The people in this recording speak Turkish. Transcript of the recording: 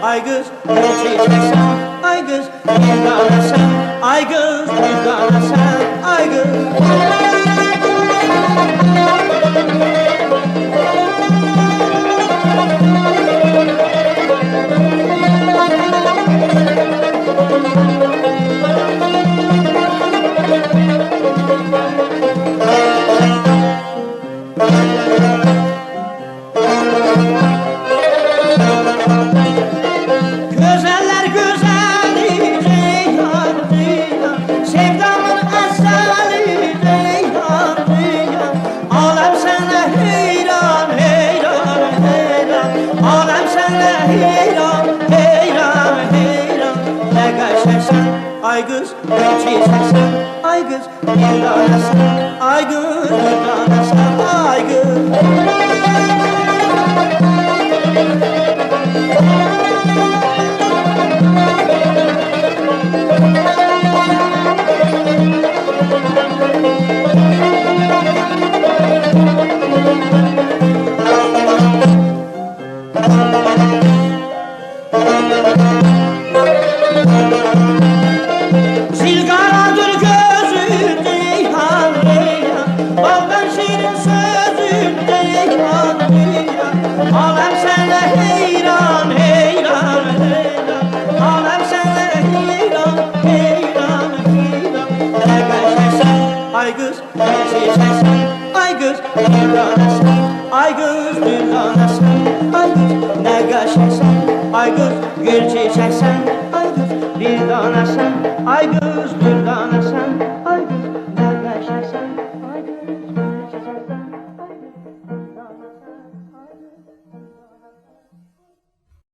Ay kız, geçeceksen, ay kız, bir tane sen, ay kız, bir tane sen, ay kız. Ay kız, geçeceksen, ay kız, bir tane sen, ay kız, bir tane sen, ay kız. Zilgaradır gözün Ceyhan Ceyhan, baldan şirin sözün Ceyhan Ceyhan. Alem sana heyran heyran heyran, alem sana heyran heyran heyran. Ne geçersen ay kız, geçeceksen, ay kız, bir tane sen, ay kız, bir tane sen, ay kız. Ne geçersen ay kız, geçeceksen, ay kız, bir tane sen, ay kız, bir tane sen, ay kız, ne geçersen.